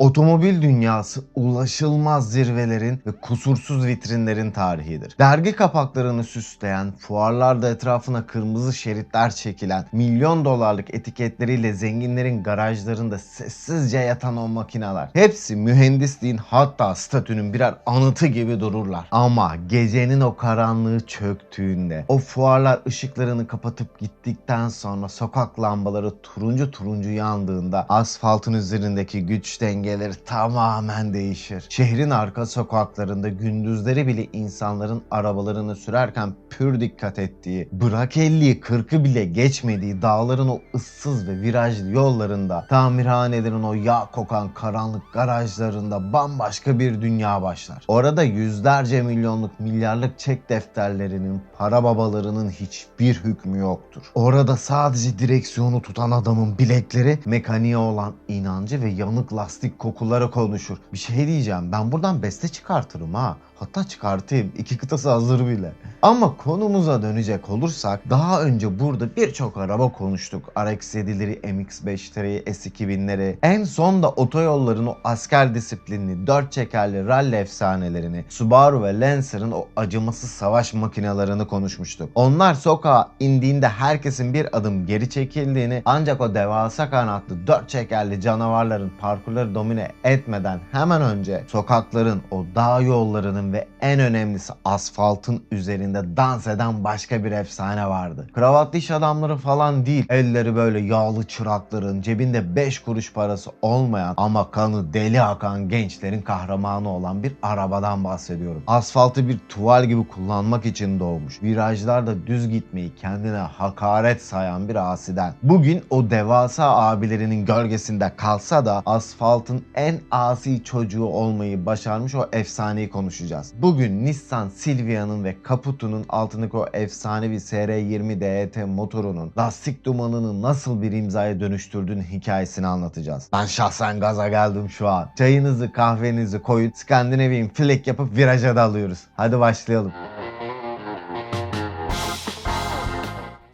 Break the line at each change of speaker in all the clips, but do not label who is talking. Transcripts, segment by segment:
Otomobil dünyası ulaşılmaz zirvelerin ve kusursuz vitrinlerin tarihidir. Dergi kapaklarını süsleyen, fuarlarda etrafına kırmızı şeritler çekilen, milyon dolarlık etiketleriyle zenginlerin garajlarında sessizce yatan o makineler. Hepsi mühendisliğin hatta statünün birer anıtı gibi dururlar. Ama gecenin o karanlığı çöktüğünde, o fuarlar ışıklarını kapatıp gittikten sonra sokak lambaları turuncu turuncu yandığında asfaltın üzerindeki güç dengeleri tamamen değişir. Şehrin arka sokaklarında gündüzleri bile insanların arabalarını sürerken pür dikkat ettiği, bırak 50'yi 40'ı bile geçmediği dağların o ıssız ve virajlı yollarında, tamirhanelerin o yağ kokan karanlık garajlarında bambaşka bir dünya başlar. Orada yüzlerce milyonluk, milyarlık çek defterlerinin, para babalarının hiçbir hükmü yoktur. Orada sadece direksiyonu tutan adamın bilekleri, mekaniğe olan inancı ve yanık lastik kokuları konuşur. Bir şey diyeceğim, ben buradan beste çıkartırım ha. Hatta çıkartayım. 2 kıtası hazır bile. Ama konumuza dönecek olursak daha önce burada birçok araba konuştuk. RX-7'leri, MX-5'leri, S2000'leri. En son da otoyolların o asker disiplinli, 4 çekerli rally efsanelerini, Subaru ve Lancer'ın o acımasız savaş makinelerini konuşmuştuk. Onlar sokağa indiğinde herkesin bir adım geri çekildiğini, ancak o devasa kanatlı 4 çekerli canavarların parkurları domine etmeden hemen önce sokakların, o dağ yollarının ve en önemlisi asfaltın üzerinde dans eden başka bir efsane vardı. Kravatlı iş adamları falan değil, elleri böyle yağlı çırakların, cebinde 5 kuruş parası olmayan ama kanı deli akan gençlerin kahramanı olan bir arabadan bahsediyorum. Asfaltı bir tuval gibi kullanmak için doğmuş, virajlarda düz gitmeyi kendine hakaret sayan bir asiden. Bugün o devasa abilerinin gölgesinde kalsa da asfaltın en asi çocuğu olmayı başarmış o efsaneyi konuşacağız. Bugün Nissan Silvia'nın ve kaputunun altındaki o efsanevi SR20 DET motorunun lastik dumanını nasıl bir imzaya dönüştürdüğünün hikayesini anlatacağız. Ben şahsen gaza geldim şu an. Çayınızı kahvenizi koyun, Scandinavian flick yapıp viraja dalıyoruz. Hadi başlayalım.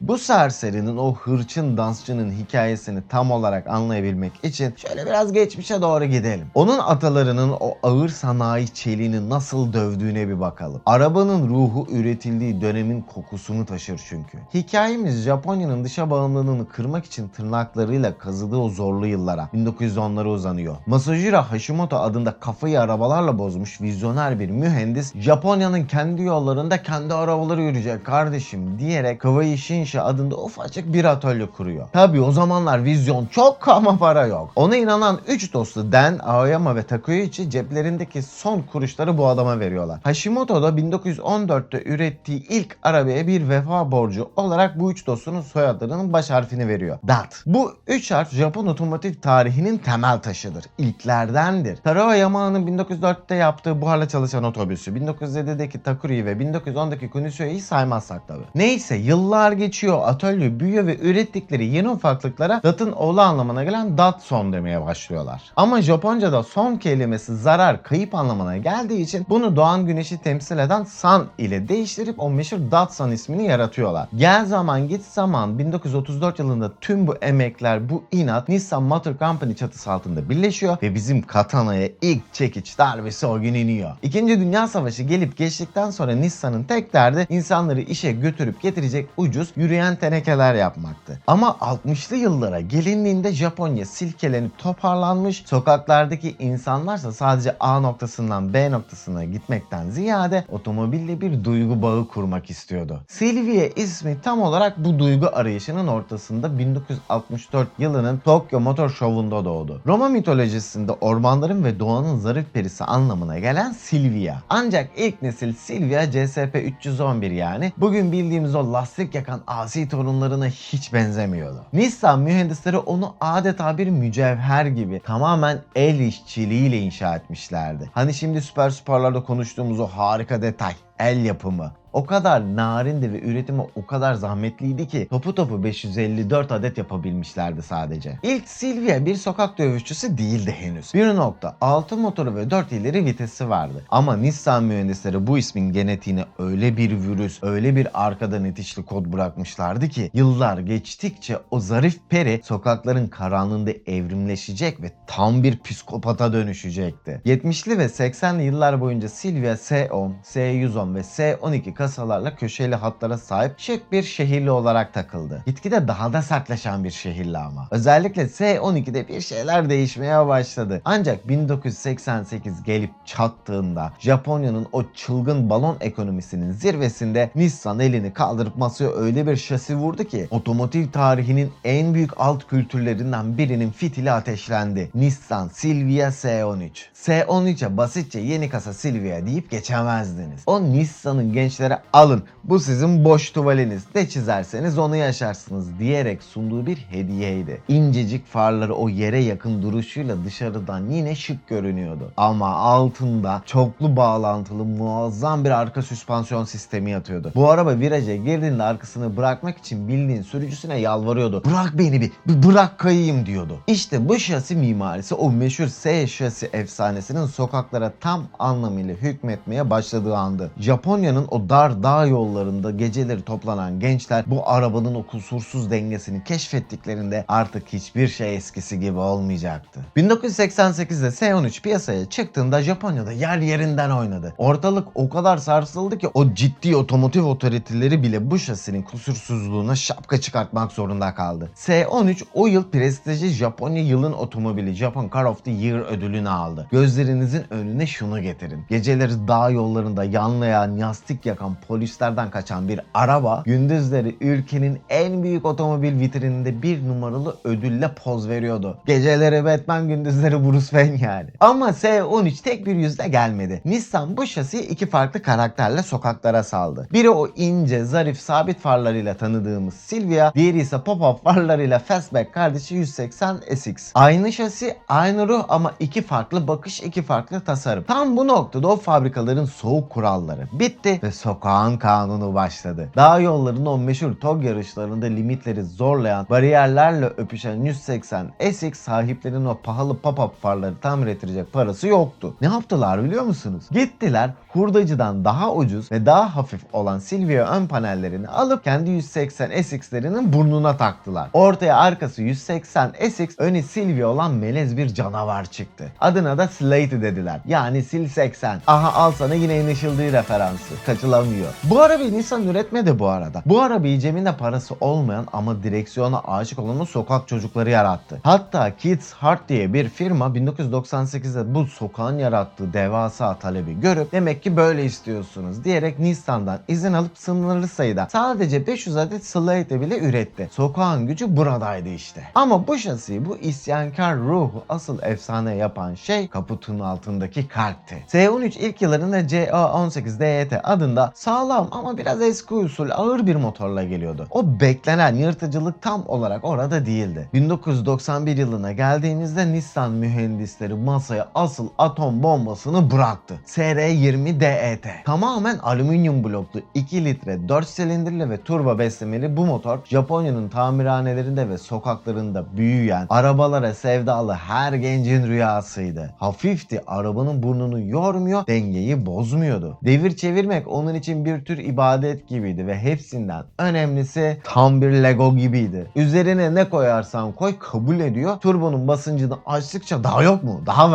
Bu serserinin, o hırçın dansçının hikayesini tam olarak anlayabilmek için şöyle biraz geçmişe doğru gidelim. Onun atalarının o ağır sanayi çeliğini nasıl dövdüğüne bir bakalım. Arabanın ruhu üretildiği dönemin kokusunu taşır çünkü. Hikayemiz Japonya'nın dışa bağımlılığını kırmak için tırnaklarıyla kazıdığı o zorlu yıllara, 1910'lara uzanıyor. Masahiro Hashimoto adında kafayı arabalarla bozmuş vizyoner bir mühendis, Japonya'nın kendi yollarında kendi arabaları yürüyecek kardeşim diyerek Kawai Shinsha adında ufacık bir atölye kuruyor. Tabii o zamanlar vizyon çok ama para yok. Ona inanan 3 dostu Den, Aoyama ve Takeuchi ceplerindeki son kuruşları bu adama veriyorlar. Hashimoto da 1914'te ürettiği ilk arabaya bir vefa borcu olarak bu 3 dostunun soyadlarının baş harfini veriyor. DAT. Bu 3 harf Japon otomotiv tarihinin temel taşıdır. İlklerdendir. Taro Yamaha'nın 1904'te yaptığı buharla çalışan otobüsü, 1907'deki Takuri'yi ve 1910'daki Kunisho'yu saymazsak tabii. Neyse yıllar geçiyor, atölye büyüyor ve ürettikleri yeni ufaklıklara DAT'ın oğlu anlamına gelen Datsun demeye başlıyorlar. Ama Japonca'da son kelimesi zarar, kayıp anlamına geldiği için bunu doğan güneşi temsil eden Sun ile değiştirip o meşhur Datsun ismini yaratıyorlar. Gel zaman git zaman 1934 yılında tüm bu emekler, bu inat Nissan Motor Company çatısı altında birleşiyor ve bizim Katana'ya ilk çekiç darbesi o gün iniyor. İkinci Dünya Savaşı gelip geçtikten sonra Nissan'ın tek derdi insanları işe götürüp getirecek ucuz, yürüyen tenekeler yapmaktı. Ama 60'lı yıllara gelindiğinde Japonya silkelenip toparlanmış, sokaklardaki insanlarsa sadece A noktasından B noktasına gitmekten ziyade otomobille bir duygu bağı kurmak istiyordu. Silvia ismi tam olarak bu duygu arayışının ortasında 1964 yılının Tokyo Motor Show'unda doğdu. Roma mitolojisinde ormanların ve doğanın zarif perisi anlamına gelen Silvia. Ancak ilk nesil Silvia CSP 311 yani bugün bildiğimiz o lastik yakan asi torunlarına hiç benzemiyordu. Nissan mühendisleri onu adeta bir mücevher gibi tamamen el işçiliğiyle inşa etmişlerdi. Hani şimdi süper sporlarda konuştuğumuz o harika detay, el yapımı. o kadar narindi ve üretimi o kadar zahmetliydi ki topu 554 adet yapabilmişlerdi sadece. İlk Silvia bir sokak dövüşçüsü değildi henüz. 1.6 motoru ve 4 ileri vitesi vardı. Ama Nissan mühendisleri bu ismin genetiğine öyle bir virüs, öyle bir arkadan itişli kod bırakmışlardı ki yıllar geçtikçe o zarif peri sokakların karanlığında evrimleşecek ve tam bir psikopata dönüşecekti. 70'li ve 80'li yıllar boyunca Silvia S10, S110 ve S12 kasalarla köşeli hatlara sahip şık bir şehirli olarak takıldı. Gitgide daha da sertleşen bir şehirli ama. Özellikle S12'de bir şeyler değişmeye başladı. Ancak 1988 gelip çattığında Japonya'nın o çılgın balon ekonomisinin zirvesinde Nissan elini kaldırıp masaya öyle bir şasi vurdu ki otomotiv tarihinin en büyük alt kültürlerinden birinin fitili ateşlendi. Nissan Silvia S13. S13'e basitçe yeni kasa Silvia deyip geçemezdiniz. O Nissan'ın gençlere alın bu sizin boş tuvaliniz, ne çizerseniz onu yaşarsınız diyerek sunduğu bir hediyeydi. İncecik farları o yere yakın duruşuyla dışarıdan yine şık görünüyordu. Ama altında çoklu bağlantılı muazzam bir arka süspansiyon sistemi yatıyordu. Bu araba viraja girdiğinde arkasını bırakmak için bildiğin sürücüsüne yalvarıyordu. Bırak beni bir bırak kayayım diyordu. İşte bu şasi mimarisi o meşhur S şasi efsanesinin sokaklara tam anlamıyla hükmetmeye başladığı andı. Japonya'nın o dar dağ yollarında geceleri toplanan gençler bu arabanın o kusursuz dengesini keşfettiklerinde artık hiçbir şey eskisi gibi olmayacaktı. 1988'de S13 piyasaya çıktığında Japonya'da yer yerinden oynadı. Ortalık o kadar sarsıldı ki o ciddi otomotiv otoriteleri bile bu şasinin kusursuzluğuna şapka çıkartmak zorunda kaldı. S13 o yıl prestijli Japonya yılın otomobili Japan Car of the Year ödülünü aldı. Gözlerinizin önüne şunu getirin. Geceleri dağ yollarında yanlayan, yastık yakan polislerden kaçan bir araba gündüzleri ülkenin en büyük otomobil vitrininde bir numaralı ödülle poz veriyordu. Geceleri Batman, gündüzleri Bruce Wayne yani. Ama S13 tek bir yüzle gelmedi. Nissan bu şasiyi iki farklı karakterle sokaklara saldı. Biri o ince, zarif, sabit farlarıyla tanıdığımız Silvia, diğeri ise pop-up farlarıyla fastback kardeşi 180 SX. Aynı şasi, aynı ruh ama iki farklı bakış, iki farklı tasarım. Tam bu noktada o fabrikaların soğuk kuralları bitti ve sokağın kanunu başladı. Dağ yollarının o meşhur TOG yarışlarında limitleri zorlayan, bariyerlerle öpüşen 180 SX sahiplerinin o pahalı pop-up farları tamir ettirecek parası yoktu. Ne yaptılar biliyor musunuz? Gittiler hurdacıdan daha ucuz ve daha hafif olan Silvia ön panellerini alıp kendi 180 SX'lerinin burnuna taktılar. Ortaya arkası 180 SX, önü Silvia olan melez bir canavar çıktı. Adına da Slate dediler. Yani Sil 80. Aha al sana yine Initial D referansı. Kaçılamıyor. Bu arabayı Nissan üretmedi bu arada. Bu arabayı cebinde parası olmayan ama direksiyona aşık olan o sokak çocukları yarattı. Hatta Kids Heart diye bir firma 1998'de bu sokağın yarattığı devasa talebi görüp demek ki böyle istiyorsunuz diyerek Nissan'dan izin alıp sınırlı sayıda sadece 500 adet Slate bile üretti. Sokağın gücü buradaydı işte. Ama bu şasiyi, bu isyankar ruhu asıl efsane yapan şey kaputun altındaki kalpti. S13 ilk yıllarında CA18 DET adında sağlam ama biraz eski usul ağır bir motorla geliyordu. O beklenen yırtıcılık tam olarak orada değildi. 1991 yılına geldiğimizde Nissan mühendisleri masaya asıl atom bombasını bıraktı. SR20 DET. Tamamen alüminyum bloklu 2 litre 4 silindirli ve turbo beslemeli bu motor Japonya'nın tamirhanelerinde ve sokaklarında büyüyen, arabalara sevdalı her gencin rüyasıydı. Hafifti, arabanın burnunu yormuyor, dengeyi bozmuyordu. Devir çevirmek onun için bir tür ibadet gibiydi ve hepsinden önemlisi tam bir Lego gibiydi. Üzerine ne koyarsan koy kabul ediyor. Turbonun basıncını açtıkça daha yok mu? Daha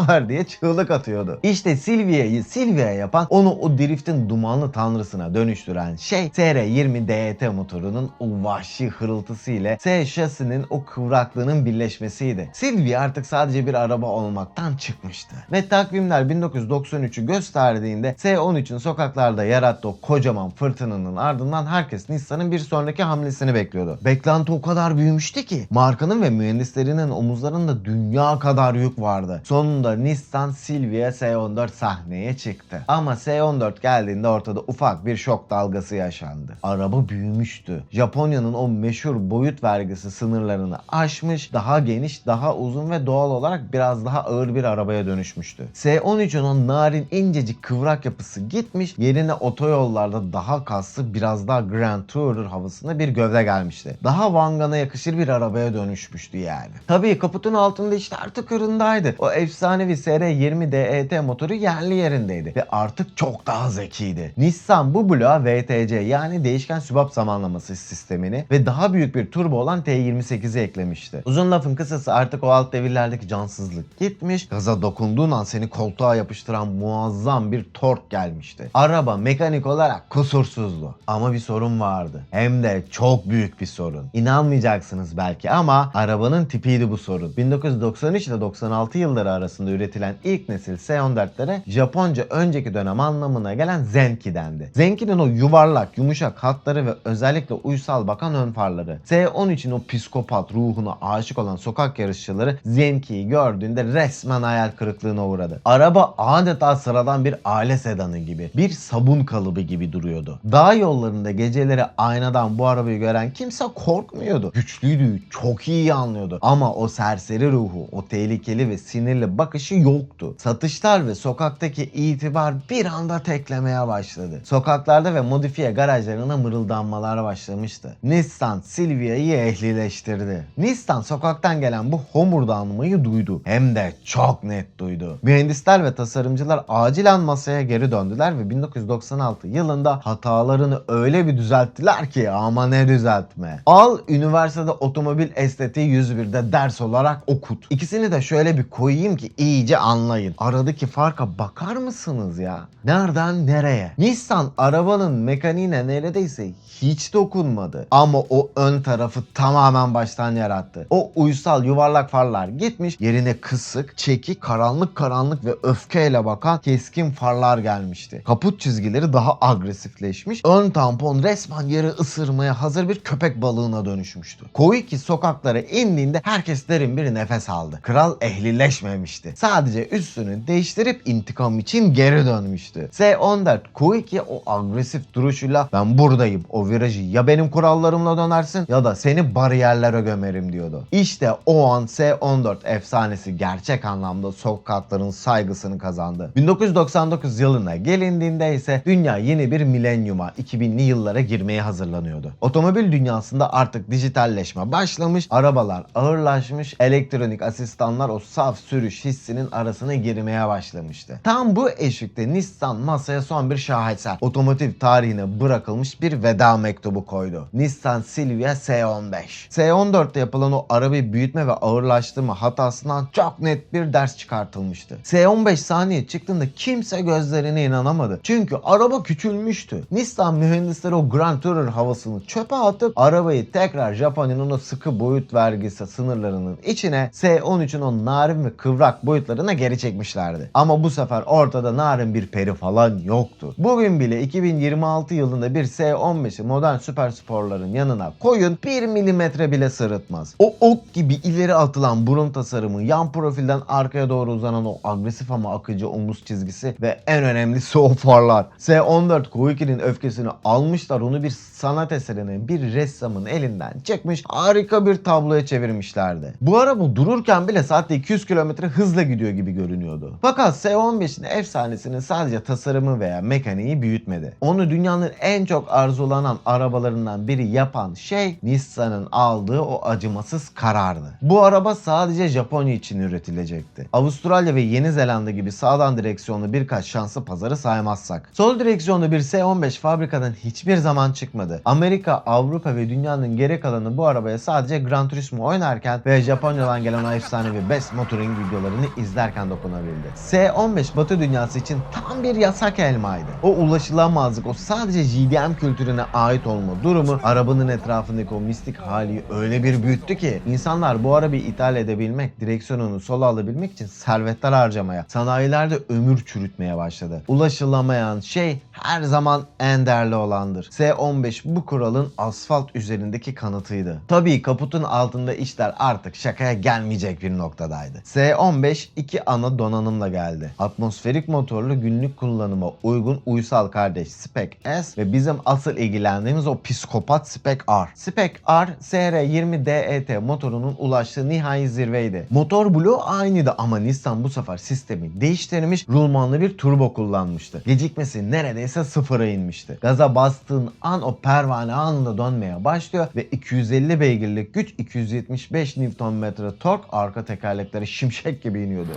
ver diye çığlık atıyordu. İşte Silvia'yı Silvia yapan, onu o driftin dumanlı tanrısına dönüştüren şey SR20 DET motorunun o vahşi hırıltısı ile S şasinin o kıvraklığının birleşmesiydi. Silvia artık sadece bir araba olmaktan çıkmıştı. Ve takvimler 1993'ü gösterdiğinde S13'ün sokaklarda yarattığı o kocaman fırtınanın ardından herkes Nissan'ın bir sonraki hamlesini bekliyordu. Beklenti o kadar büyümüştü ki markanın ve mühendislerinin omuzlarında dünya kadar yük vardı. Sonunda Nissan Silvia S14 sahneye çıktı. Ama S14 geldiğinde ortada ufak bir şok dalgası yaşandı. Araba büyümüştü. Japonya'nın o meşhur boyut vergisi sınırlarını aşmış, daha geniş, daha uzun ve doğal olarak biraz daha ağır bir arabaya dönüşmüştü. S13'ün o narin incecik kıvrak yapısı gitmiş, yerine otoyollarda daha kaslı, biraz daha Grand Tourer havasında bir gövde gelmişti. Daha Wangan'a yakışır bir arabaya dönüşmüştü yani. Tabii kaputun altında işler tıkırındaydı. O efsanevi SR20 DET motoru yerli yerindeydi ve artık çok daha zekiydi. Nissan bu bloğa VTC yani değişken sübap zamanlaması sistemini ve daha büyük bir turbo olan T28'i eklemişti. Uzun lafın kısası artık o alt devirlerdeki cansızlık gitmiş, gaza dokunduğun an seni koltuğa yapıştıran muazzam bir tork gelmişti. Araba mekanik olarak kusursuzdu. Ama bir sorun vardı. Hem de çok büyük bir sorun. İnanmayacaksınız belki ama arabanın tipiydi bu sorun. 1993 ile 96 yılları arasında üretilen ilk nesil S14'lere Japonca önceki dönem anlamına gelen Zenki dendi. Zenki'nin o yuvarlak, yumuşak hatları ve özellikle uysal bakan ön farları. S13'ün o psikopat ruhuna aşık olan sokak yarışçıları Zenki'yi gördüğünde resmen hayal kırıklığına uğradı. Araba adeta sıradan bir aile sedanı gibi, bir sabun kalıbı gibi duruyordu. Dağ yollarında geceleri aynadan bu arabayı gören kimse korkmuyordu. Güçlüydü, çok iyi anlıyordu. Ama o serseri ruhu, o tehlikeli ve sinirli bakışı yoktu. Satışlar ve sokaktaki itibar bir anda teklemeye başladı. Sokaklarda ve modifiye garajlarına mırıldanmalar başlamıştı. Nissan Silvia'yı ehlileştirdi. Nissan sokaktan gelen bu homurdanmayı duydu. Hem de çok net duydu. Mühendisler ve tasarımcılar acilen masaya geri döndüler ve 1996 yılında hatalarını öyle bir düzelttiler ki ama ne düzeltme. Al üniversitede otomobil estetiği 101'de ders olarak okut. İkisini de şöyle bir koyayım ki iyice anlayın. Aradaki farka bakar mısınız ya? Nereden nereye? Nissan arabanın mekaniğine neredeyse hiç dokunmadı. Ama o ön tarafı tamamen baştan yarattı. O uysal yuvarlak farlar gitmiş, yerine kısık, çekik, karanlık ve öfkeyle bakan keskin farlar gelmişti. Kaput çizgileri daha agresifleşmiş, ön tampon resmen yeri ısırmaya hazır bir köpek balığına dönüşmüştü. Koike sokaklara indiğinde herkes derin bir nefes aldı. Kral ehlileşmemişti. Sadece üstünü değiştirip intikam için geri dönmüştü. S14 Koike o agresif duruşuyla ben buradayım, o virajı ya benim kurallarımla dönersin ya da seni bariyerlere gömerim diyordu. İşte o an S14 efsanesi gerçek anlamda sokakların saygısını kazandı. 1999 yılına gelindiğinde ise dünya yeni bir milenyuma, 2000'li yıllara girmeye hazırlanıyordu. Otomobil dünyasında artık dijitalleşme başlamış, arabalar ağırlaşmış, elektronik asistanlar o saf sürüş hissinin arasına girmeye başlamıştı. Tam bu eşikte Nissan masaya son bir şaheser, otomotiv tarihine bırakılmış bir veda mektubu koydu. Nissan Silvia S15. S14'te yapılan o arabayı büyütme ve ağırlaştırma hatasından çok net bir ders çıkartılmıştı. S15 sahneye çıktığında kimse gözlerine inanamadı. Çünkü araba küçülmüştü. Nissan mühendisleri o Grand Tourer havasını çöpe atıp arabayı tekrar Japonya'nın o sıkı boyut vergisi sınırlarının içine S13'ün o narin ve kıvrak boyutlarına geri çekmişlerdi. Ama bu sefer ortada narin bir peri falan yoktu. Bugün bile 2026 yılında bir S15'i modern süper sporların yanına koyun 1 milimetre bile sırıtmaz. O ok gibi ileri atılan burun tasarımı, yan profilden arkaya doğru uzanan o agresif ama akıcı omuz çizgisi ve en önemlisi o farlar. S14 Koike'nin öfkesini almışlar, onu bir sanat eserine, bir ressamın elinden çekmiş, harika bir tabloya çevirmişlerdi. Bu araba dururken bile saatte 200 km hızla gidiyor gibi görünüyordu. Fakat S15'in efsanesinin sadece tasarımı veya mekaniği büyütmedi. Onu dünyanın en çok arzulanan arabalarından biri yapan şey Nissan'ın aldığı o acımasız karardı. Bu araba sadece Japonya için üretilecekti. Avustralya ve Yeni Zelanda gibi sağdan direksiyonlu birkaç şanslı pazarı saymazsak. Sol direksiyonlu bir S15 fabrikadan hiçbir zaman çıkmadı. Amerika, Avrupa ve dünyanın geri kalanı bu arabaya sadece Gran Turismo oynarken ve Japonya'dan gelen o efsanevi Best Motoring videolarını izlerken dokunabildi. S15 Batı dünyası için tam bir yasak elmaydı. O ulaşılamazlık, o sadece JDM kültürüne ait olma durumu arabanın etrafındaki o mistik hali öyle bir büyüttü ki insanlar bu arabayı ithal edebilmek, direksiyonunu sola alabilmek için servetler harcamaya, sanayilerde ömür çürütmeye başladı. Ulaşılamayan şey her zaman en değerli olandır. S15 bu kuralın asfalt üzerindeki kanıtıydı. Tabii kaputun altında işler artık şakaya gelmeyecek bir noktadaydı. S15 iki ana donanımla geldi. Atmosferik motorlu günlük kullanıma uygun uysal kardeş Spec S ve bizim asıl ilgilendiğimiz o psikopat Spec R. Spec R, SR20 DET motorunun ulaştığı nihai zirveydi. Motor bloğu aynıydı ama Nissan bu sefer sistemi değiştirmiş, rulmanlı bir turbo kullanmıştı. Gecikmesi gücü neredeyse sıfıra inmişti. Gaza bastığın an o pervane anında dönmeye başlıyor ve 250 beygirlik güç, 275 Nm tork, arka tekerlekleri şimşek gibi iniyordu.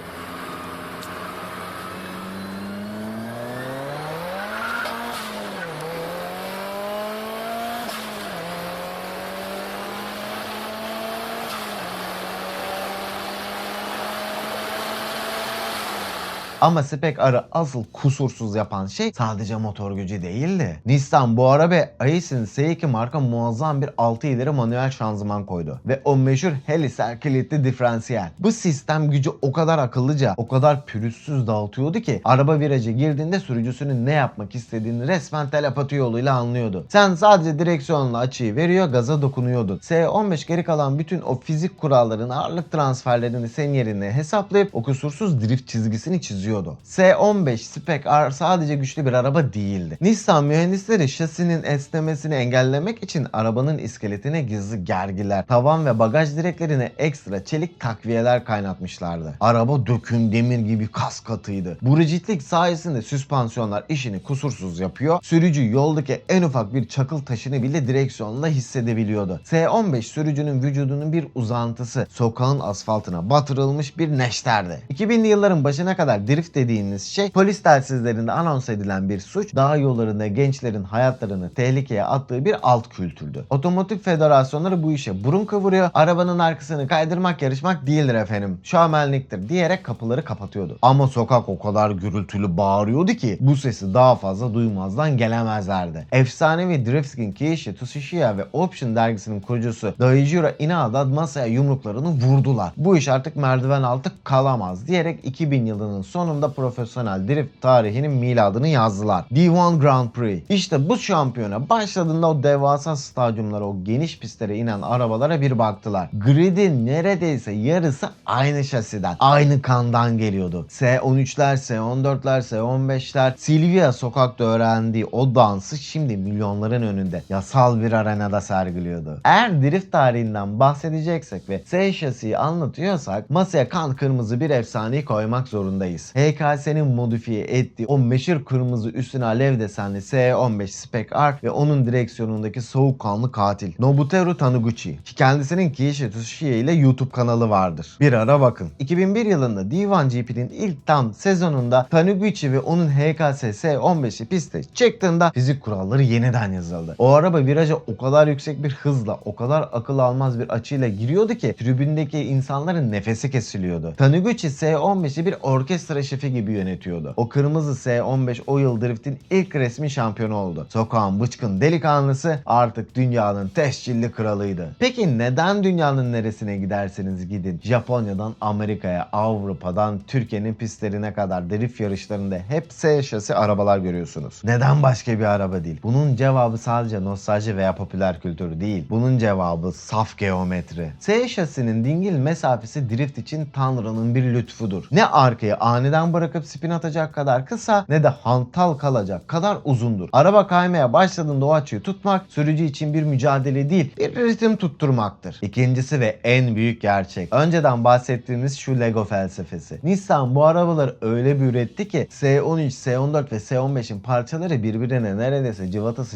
Ama Spec R'ı asıl kusursuz yapan şey sadece motor gücü değildi. Nissan bu arabaya Ace'in S2 marka muazzam bir 6 ileri manuel şanzıman koydu. Ve o meşhur heliser kilitli diferansiyel. Bu sistem gücü o kadar akıllıca, o kadar pürüzsüz dağıtıyordu ki araba viraja girdiğinde sürücüsünün ne yapmak istediğini resmen telepati yoluyla anlıyordu. Sen sadece direksiyonla açıyı veriyor, gaza dokunuyordun. S15 geri kalan bütün o fizik kuralların, ağırlık transferlerini senin yerine hesaplayıp o kusursuz drift çizgisini çiziyor. S15 Spec R sadece güçlü bir araba değildi. Nissan mühendisleri şasinin esnemesini engellemek için arabanın iskeletine gizli gergiler, tavan ve bagaj direklerine ekstra çelik takviyeler kaynatmışlardı. Araba döküm demir gibi kas katıydı. Bu rigidlik sayesinde süspansiyonlar işini kusursuz yapıyor, sürücü yoldaki en ufak bir çakıl taşını bile direksiyonla hissedebiliyordu. S15 sürücünün vücudunun bir uzantısı, sokağın asfaltına batırılmış bir neşterdi. 2000'li yılların başına kadar drift dediğiniz şey polis telsizlerinde anons edilen bir suç, dağ yollarında gençlerin hayatlarını tehlikeye attığı bir alt kültürdü. Otomotiv federasyonları bu işe burun kıvırıyor, arabanın arkasını kaydırmak yarışmak değildir efendim, şovmenliktir diyerek kapıları kapatıyordu. Ama sokak o kadar gürültülü bağırıyordu ki bu sesi daha fazla duymazdan gelemezlerdi. Efsanevi Drifting Keiichi Tsuchiya ve Option dergisinin kurucusu Daijiro Inada masaya yumruklarını vurdular. Bu iş artık merdiven altı kalamaz diyerek 2000 yılının sonunda profesyonel drift tarihinin miladını yazdılar. D1 Grand Prix. İşte bu şampiyona başladığında o devasa stadyumlara, o geniş pistlere inen arabalara bir baktılar. Grid'in neredeyse yarısı aynı şasiden, aynı kandan geliyordu. S13'ler, S14'ler, S15'ler, Silvia sokakta öğrendiği o dansı şimdi milyonların önünde yasal bir arenada sergiliyordu. Eğer drift tarihinden bahsedeceksek ve S şasiyi anlatıyorsak masaya kan kırmızı bir efsaneyi koymak zorundayız. HKS'nin modifiye ettiği o meşhur kırmızı üstüne alev desenli S15 Spec R ve onun direksiyonundaki soğukkanlı katil Nobuteru Taniguchi, ki kendisinin Keiichi Tsuchiya ile YouTube kanalı vardır. Bir ara bakın. 2001 yılında D1 GP'nin ilk tam sezonunda Taniguchi ve onun HKS S15'i piste çıktığında fizik kuralları yeniden yazıldı. O araba viraja o kadar yüksek bir hızla, o kadar akıl almaz bir açıyla giriyordu ki tribündeki insanların nefesi kesiliyordu. Taniguchi S15'i bir orkestra şefi gibi yönetiyordu. O kırmızı S15 o yıl driftin ilk resmi şampiyonu oldu. Sokağın bıçkın delikanlısı artık dünyanın tescilli kralıydı. Peki neden dünyanın neresine giderseniz gidin, Japonya'dan Amerika'ya, Avrupa'dan Türkiye'nin pistlerine kadar drift yarışlarında hep S şasi arabalar görüyorsunuz? Neden başka bir araba değil? Bunun cevabı sadece nostalji veya popüler kültür değil. Bunun cevabı saf geometri. S şasinin dingil mesafesi drift için Tanrı'nın bir lütfudur. Ne arkayı aniden bırakıp spin atacak kadar kısa, ne de hantal kalacak kadar uzundur. Araba kaymaya başladığında o açıyı tutmak sürücü için bir mücadele değil, bir ritim tutturmaktır. İkincisi ve en büyük gerçek, önceden bahsettiğimiz şu Lego felsefesi. Nissan bu arabaları öyle bir üretti ki S13, S14 ve S15'in parçaları birbirine neredeyse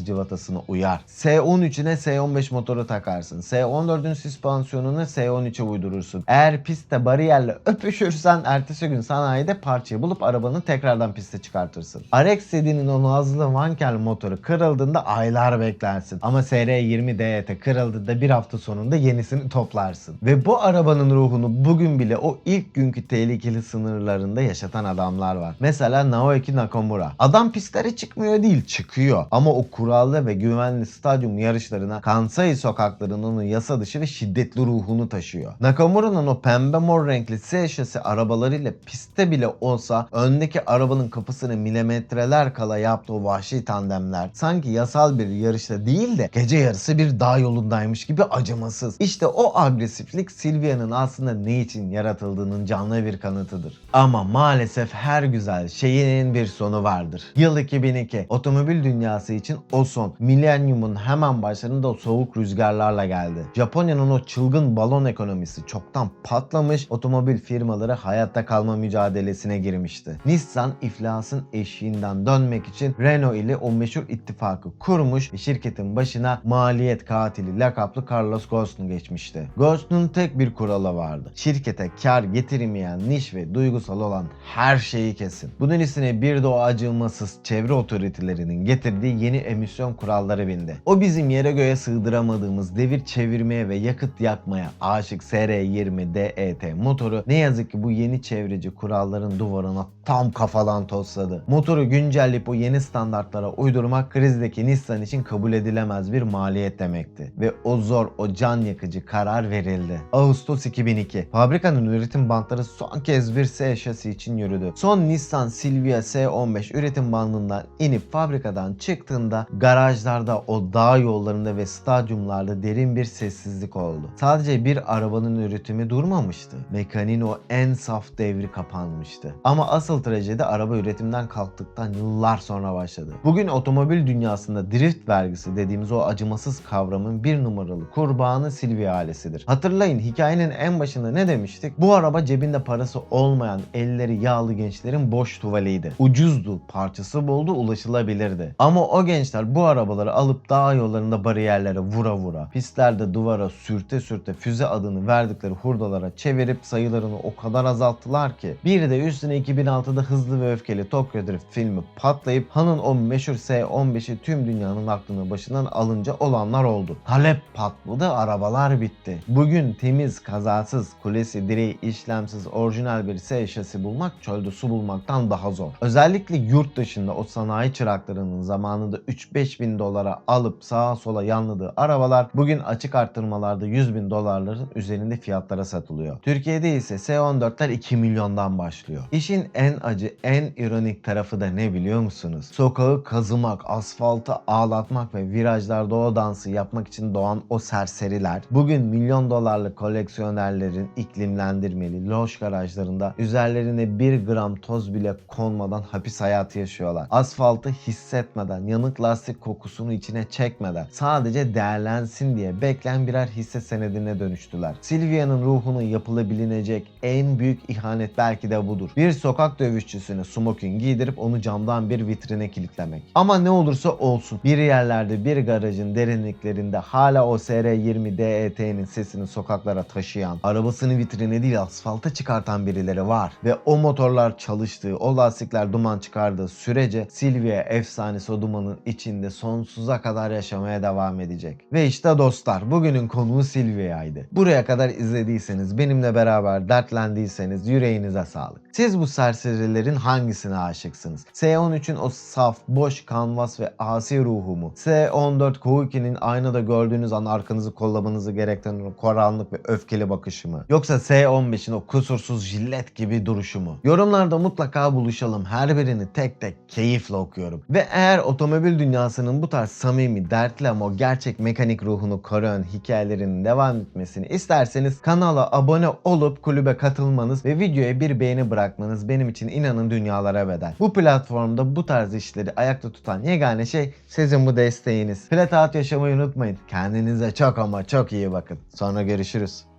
cıvatasına uyar. S13'üne S15 motoru takarsın. S14'ün süspansiyonunu S13'e uydurursun. Eğer pistte bariyerle öpüşürsen ertesi gün sanayide parçayı bulup arabanı tekrardan piste çıkartırsın. RX-7'nin o nazlı Wankel motoru kırıldığında aylar beklersin. Ama SR20 DT kırıldığında bir hafta sonunda yenisini toplarsın. Ve bu arabanın ruhunu bugün bile o ilk günkü tehlikeli sınırlarında yaşatan adamlar var. Mesela Naoki Nakamura. Adam pistlere çıkmıyor değil, çıkıyor. Ama o kurallı ve güvenli stadyum yarışlarına Kansai sokaklarının onun yasa dışı ve şiddetli ruhunu taşıyor. Nakamura'nın o pembe mor renkli S şasi arabalarıyla pistte bile olsa öndeki arabanın kapısını milimetreler kala yaptığı o vahşi tandemler sanki yasal bir yarışta değil de gece yarısı bir dağ yolundaymış gibi acımasız. İşte o agresiflik Silvia'nın aslında ne için yaratıldığının canlı bir kanıtıdır. Ama maalesef her güzel şeyin bir sonu vardır. Yıl 2002. Otomobil dünyası için o son. Milenyumun hemen başlarında o soğuk rüzgarlarla geldi. Japonya'nın o çılgın balon ekonomisi çoktan patlamış, otomobil firmaları hayatta kalma mücadelesine krizine girmişti. Nissan iflasın eşiğinden dönmek için Renault ile o meşhur ittifakı kurmuş ve şirketin başına maliyet katili lakaplı Carlos Ghosn geçmişti. Ghosn'un tek bir kuralı vardı: şirkete kar getirmeyen, niş ve duygusal olan her şeyi kesin. Bunun üstüne bir de o acımasız çevre otoritelerinin getirdiği yeni emisyon kuralları bindi. O bizim yere göğe sığdıramadığımız devir çevirmeye ve yakıt yakmaya aşık SR20 DET motoru ne yazık ki bu yeni çevreci kuralların duvarına tam kafadan tosladı. Motoru güncelleyip o yeni standartlara uydurmak krizdeki Nissan için kabul edilemez bir maliyet demekti. Ve o zor, o can yakıcı karar verildi. Ağustos 2002. Fabrikanın üretim bantları son kez bir S şasi için yürüdü. Son Nissan Silvia S15 üretim bandından inip fabrikadan çıktığında garajlarda, o dağ yollarında ve stadyumlarda derin bir sessizlik oldu. Sadece bir arabanın üretimi durmamıştı. Mekaniğin o en saf devri kapanmıştı. Ama asıl trajedi araba üretimden kalktıktan yıllar sonra başladı. Bugün otomobil dünyasında drift vergisi dediğimiz o acımasız kavramın bir numaralı kurbanı Silvia ailesidir. Hatırlayın, hikayenin en başında ne demiştik? Bu araba cebinde parası olmayan, elleri yağlı gençlerin boş tuvaliydi. Ucuzdu, parçası boldu, ulaşılabilirdi. Ama o gençler bu arabaları alıp dağ yollarında bariyerlere vura vura, pistlerde duvara sürte sürte füze adını verdikleri hurdalara çevirip sayılarını o kadar azalttılar ki bir de üstüne 2006'da Hızlı ve Öfkeli Tokyo Drift filmi patlayıp Han'ın o meşhur S15'i tüm dünyanın aklını başından alınca olanlar oldu. Talep patladı, arabalar bitti. Bugün temiz, kazasız, kulesi, direği işlemsiz, orijinal bir S şasi bulmak çölde su bulmaktan daha zor. Özellikle yurt dışında o sanayi çıraklarının zamanında 3-5 bin dolara alıp sağa sola yanladığı arabalar bugün açık arttırmalarda 100 bin dolarların üzerinde fiyatlara satılıyor. Türkiye'de ise S14'ler 2 milyondan başlıyor. İşin en acı, en ironik tarafı da ne biliyor musunuz? Sokağı kazımak, asfaltı ağlatmak ve virajlarda o dansı yapmak için doğan o serseriler bugün milyon dolarlık koleksiyonerlerin iklimlendirmeli loş garajlarında üzerlerine 1 gram toz bile konmadan hapis hayatı yaşıyorlar. Asfaltı hissetmeden, yanık lastik kokusunu içine çekmeden sadece değerlensin diye bekleyen birer hisse senedine dönüştüler. Silvia'nın ruhunu yapılabilecek en büyük ihanet belki de budur. Bir sokak dövüşçüsüne smoking giydirip onu camdan bir vitrine kilitlemek. Ama ne olursa olsun bir yerlerde, bir garajın derinliklerinde hala o SR20 DET'nin sesini sokaklara taşıyan, arabasını vitrine değil asfalta çıkartan birileri var. Ve o motorlar çalıştığı, o lastikler duman çıkardığı sürece Silvia efsanesi o dumanın içinde sonsuza kadar yaşamaya devam edecek. Ve işte dostlar, bugünün konuğu Silvia'ydı. Buraya kadar izlediyseniz, benimle beraber dertlendiyseniz yüreğinize sağlık. Siz bu serserilerin hangisine aşıksınız? S13'ün o saf, boş kanvas ve asi ruhu mu? S14 Kouki'nin aynada gördüğünüz an arkanızı kollamanızı gerektiren o karanlık ve öfkeli bakışı mı? Yoksa S15'in o kusursuz jilet gibi duruşu mu? Yorumlarda mutlaka buluşalım. Her birini tek tek keyifle okuyorum. Ve eğer otomobil dünyasının bu tarz samimi, dertli ama o gerçek mekanik ruhunu koruyan hikayelerinin devam etmesini isterseniz kanala abone olup kulübe katılmanız ve videoya bir beğeni bırakmanız benim için inanın dünyalara bedel. Bu platformda bu tarz işleri ayakta tutan yegane şey sizin bu desteğiniz. Flat Out yaşamayı unutmayın. Kendinize çok ama çok iyi bakın. Sonra görüşürüz.